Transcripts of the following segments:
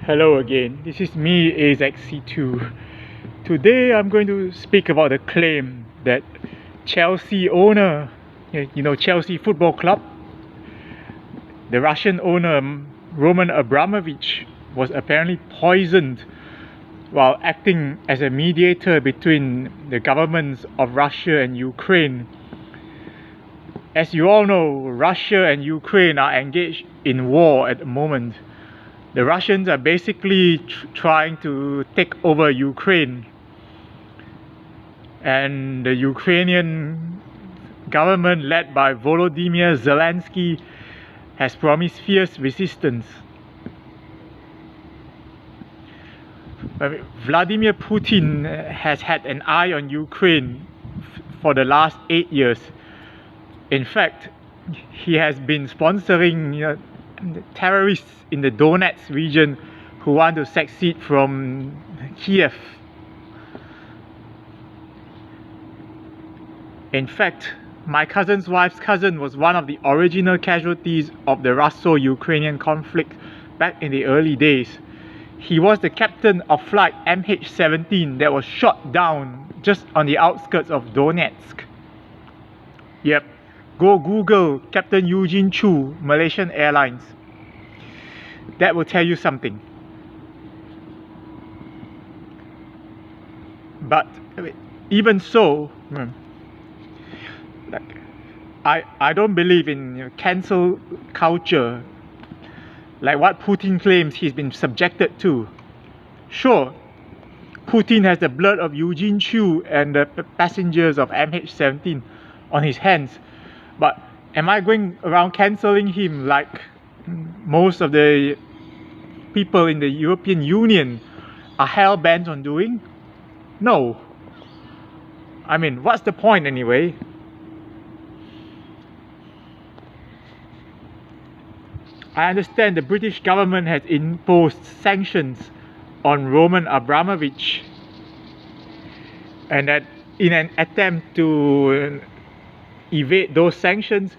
Hello again, this is me, AZC2. Today I'm going to speak about the claim that Chelsea owner, Chelsea Football Club, the Russian owner Roman Abramovich was apparently poisoned while acting as a mediator between the governments of Russia and Ukraine. As you all know, Russia and Ukraine are engaged in war at the moment. The Russians are basically trying to take over Ukraine, and the Ukrainian government led by Volodymyr Zelensky has promised fierce resistance. Vladimir Putin has had an eye on Ukraine for the last 8 years. In fact, he has been sponsoring terrorists in the Donetsk region who want to secede from Kiev. In fact, my cousin's wife's cousin was one of the original casualties of the Russo-Ukrainian conflict back in the early days. He was the captain of flight MH17 that was shot down just on the outskirts of Donetsk. Yep. Go Google Captain Eugene Chu, Malaysian Airlines. That will tell you something. But even so, I don't believe in cancel culture like what Putin claims he's been subjected to. Sure, Putin has the blood of Eugene Chu and the passengers of MH17 on his hands. But am I going around cancelling him like most of the people in the European Union are hell-bent on doing? No. I mean, what's the point anyway? I understand the British government has imposed sanctions on Roman Abramovich, and that in an attempt to evade those sanctions,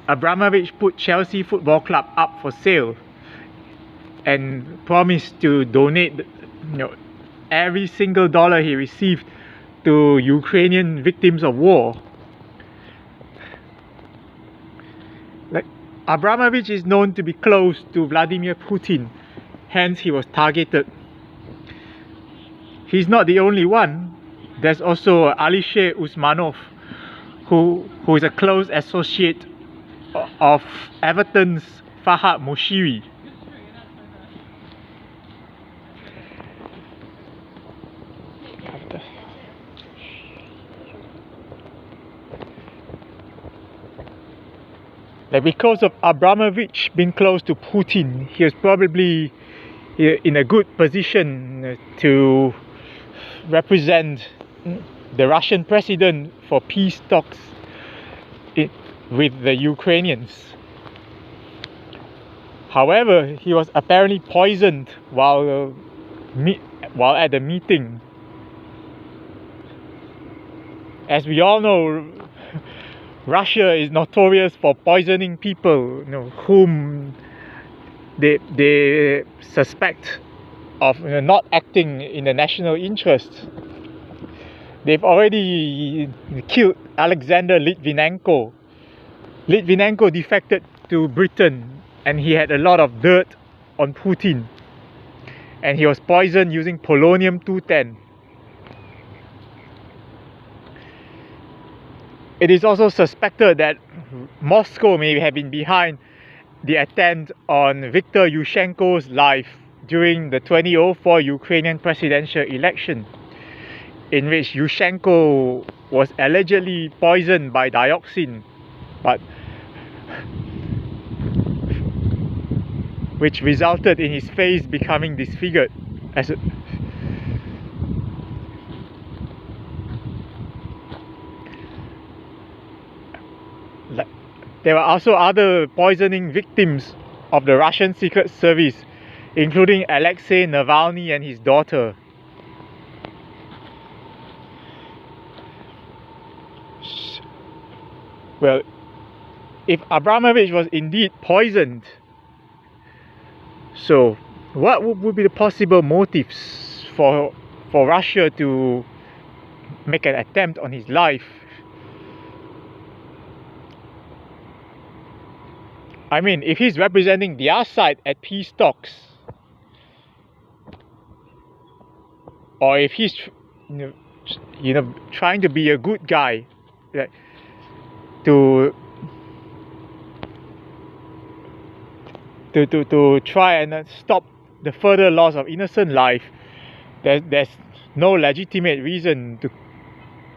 Abramovich put Chelsea Football Club up for sale and promised to donate every single dollar he received to Ukrainian victims of war. Abramovich is known to be close to Vladimir Putin, hence he was targeted. He's not the only one. There's also Alisher Usmanov, who is a close associate of Everton's Farhad Moshiri. Because of Abramovich being close to Putin, he was probably in a good position to represent the Russian president for peace talks with the Ukrainians. However, he was apparently poisoned while at the meeting. As we all know, Russia is notorious for poisoning people whom they suspect of not acting in the national interest. They've already killed Alexander Litvinenko. Litvinenko defected to Britain and he had a lot of dirt on Putin, and he was poisoned using polonium-210. It is also suspected that Moscow may have been behind the attempt on Viktor Yushchenko's life during the 2004 Ukrainian presidential election, in which Yushchenko was allegedly poisoned by dioxin, which resulted in his face becoming disfigured. There were also other poisoning victims of the Russian Secret Service, including Alexei Navalny and his daughter. Well, if Abramovich was indeed poisoned, so What would be the possible motives for Russia to make an attempt on his life? I mean, if he's representing their side at peace talks, or if he's trying to be a good guy, like, to try and stop the further loss of innocent life, there's no legitimate reason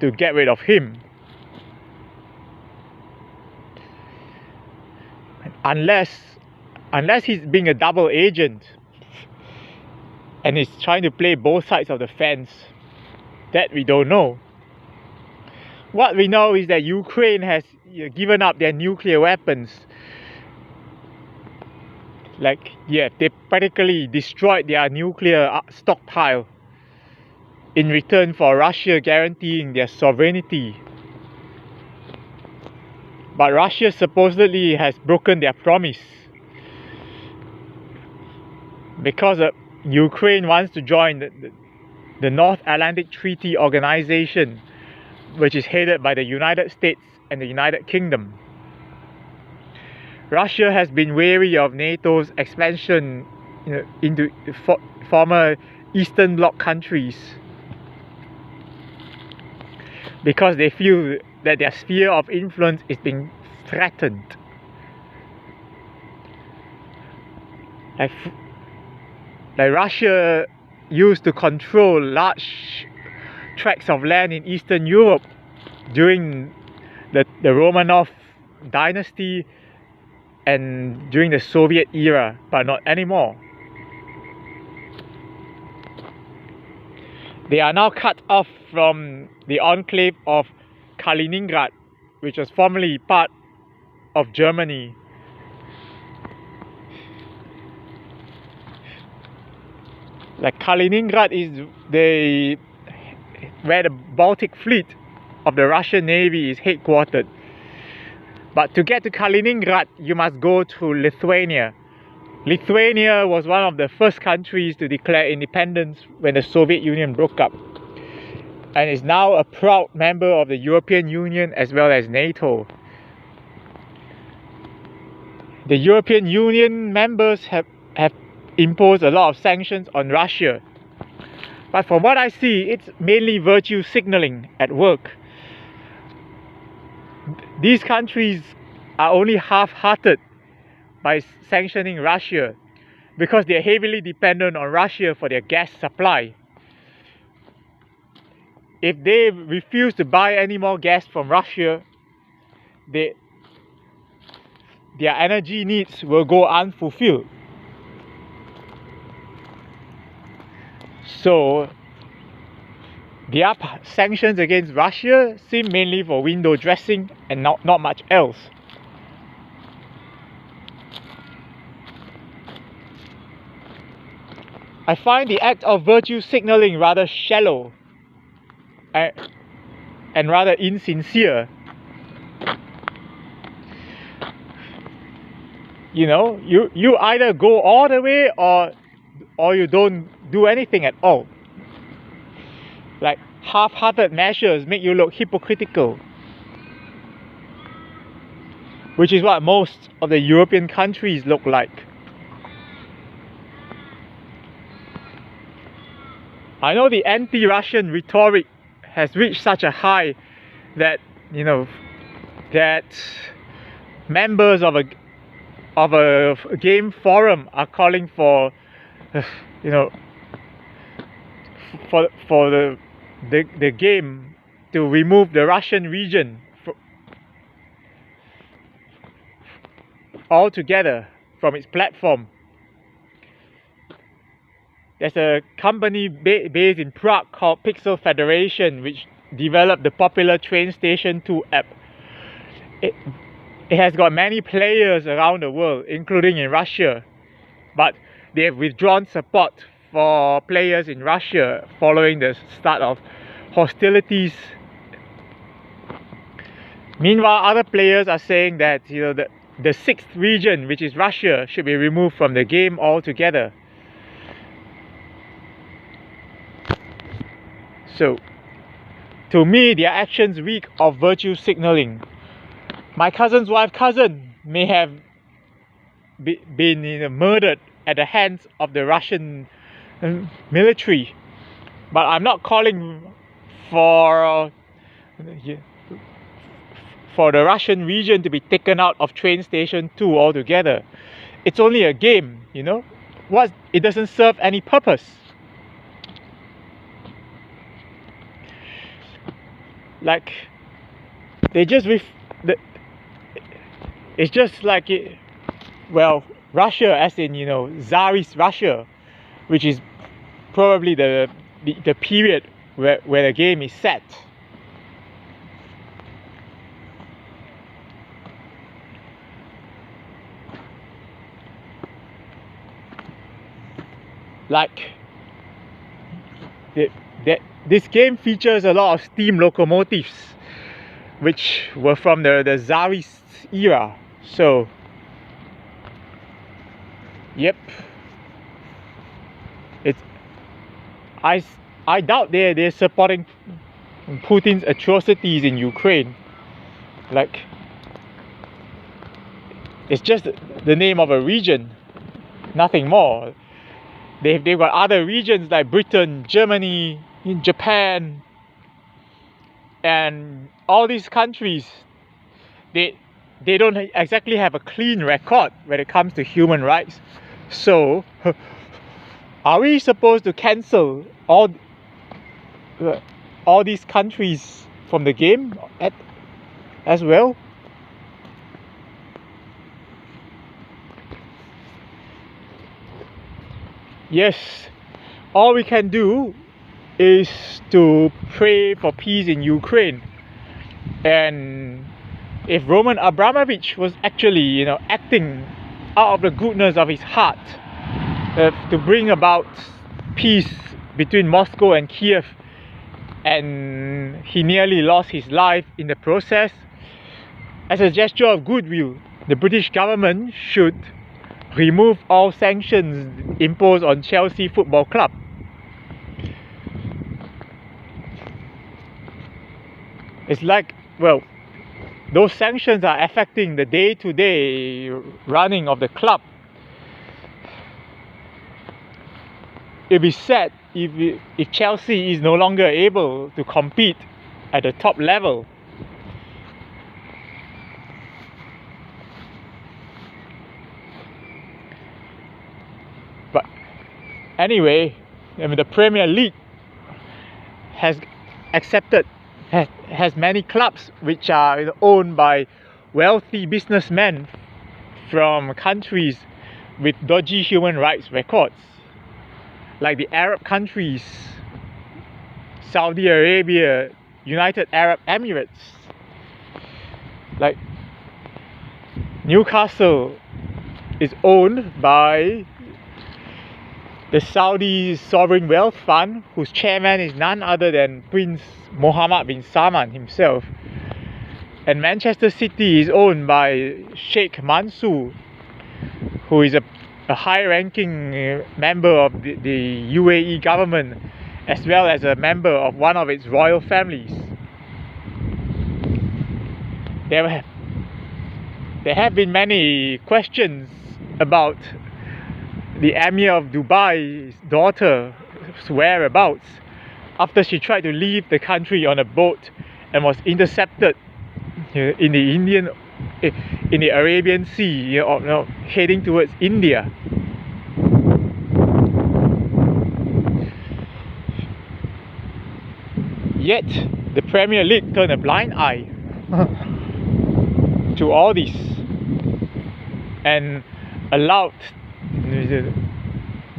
to get rid of him, unless he's being a double agent and he's trying to play both sides of the fence. That we don't know. What we know is that Ukraine has given up their nuclear weapons. Like, yeah, they practically destroyed their nuclear stockpile in return for Russia guaranteeing their sovereignty. But Russia supposedly has broken their promise because Ukraine wants to join the North Atlantic Treaty Organization, which is headed by the United States and the United Kingdom. Russia has been wary of NATO's expansion into former Eastern Bloc countries because they feel that their sphere of influence is being threatened. Like Russia used to control large tracts of land in Eastern Europe during the Romanov dynasty and during the Soviet era, but not anymore. They are now cut off from the enclave of Kaliningrad, which was formerly part of Germany. Like, Kaliningrad is where the Baltic Fleet of the Russian Navy is headquartered. But to get to Kaliningrad, you must go through Lithuania. Lithuania was one of the first countries to declare independence when the Soviet Union broke up, and is now a proud member of the European Union as well as NATO. The European Union members have imposed a lot of sanctions on Russia. But from what I see, it's mainly virtue signaling at work. These countries are only half-hearted by sanctioning Russia because they are heavily dependent on Russia for their gas supply. If they refuse to buy any more gas from Russia, their energy needs will go unfulfilled. So their sanctions against Russia seem mainly for window dressing and not much else. I find the act of virtue signaling rather shallow and rather insincere. You either go all the way or you don't do anything at all. Like, half-hearted measures make you look hypocritical, which is what most of the European countries look like. I know the anti-Russian rhetoric has reached such a high that that members of a game forum are calling for for the game to remove the Russian region altogether from its platform. There's a company based in Prague called Pixel Federation, which developed the popular Train Station 2 app. It has got many players around the world, including in Russia, but they have withdrawn support for players in Russia following the start of hostilities. Meanwhile, other players are saying that the sixth region, which is Russia, should be removed from the game altogether. So, to me, their actions reek of virtue signaling. My cousin's wife's cousin may have been murdered at the hands of the Russian military, but I'm not calling for the Russian region to be taken out of train station 2 altogether. It's only a game, you know. It doesn't serve any purpose. Like, they just it's just like Russia, as in, you know, Tsarist Russia, which is probably the period where the game is set. Like, this game features a lot of steam locomotives, which were from the Tsarist era. So, yep, I doubt they're supporting Putin's atrocities in Ukraine. Like, it's just the name of a region, nothing more. They've got other regions like Britain, Germany, Japan, and all these countries. They don't exactly have a clean record when it comes to human rights. So, are we supposed to cancel all these countries from the game as well? Yes, all we can do is to pray for peace in Ukraine. And if Roman Abramovich was actually, you know, acting out of the goodness of his heart to bring about peace between Moscow and Kiev, and he nearly lost his life in the process, as a gesture of goodwill, the British government should remove all sanctions imposed on Chelsea Football Club. It's like, well, those sanctions are affecting the day-to-day running of the club. It'd be sad if Chelsea is no longer able to compete at the top level. But anyway, I mean, the Premier League has many clubs which are owned by wealthy businessmen from countries with dodgy human rights records, like the Arab countries, Saudi Arabia, United Arab Emirates. Like, Newcastle is owned by the Saudi Sovereign Wealth Fund, whose chairman is none other than Prince Mohammed bin Salman himself. And Manchester City is owned by Sheikh Mansour, who is a high-ranking member of the UAE government, as well as a member of one of its royal families. There have been many questions about the Emir of Dubai's daughter's whereabouts after she tried to leave the country on a boat and was intercepted in the Arabian Sea, heading towards India. Yet the Premier League turned a blind eye to all this and allowed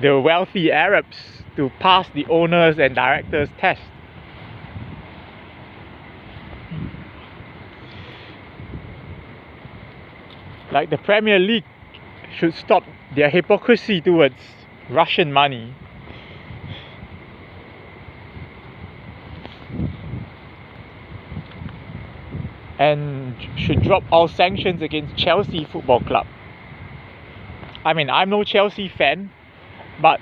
the wealthy Arabs to pass the owners and directors test. Like, the Premier League should stop their hypocrisy towards Russian money. And should drop all sanctions against Chelsea Football Club. I mean, I'm no Chelsea fan, but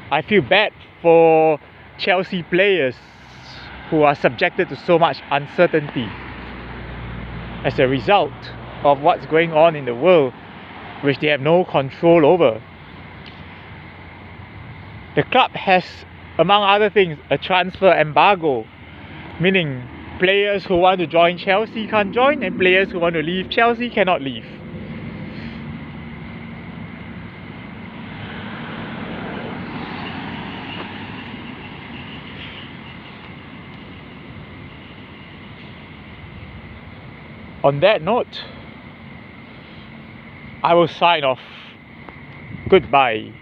I feel bad for Chelsea players who are subjected to so much uncertainty as a result of what's going on in the world, which they have no control over. The club has, among other things, a transfer embargo, meaning players who want to join Chelsea can't join and players who want to leave Chelsea cannot leave. On that note, I will sign off. Goodbye.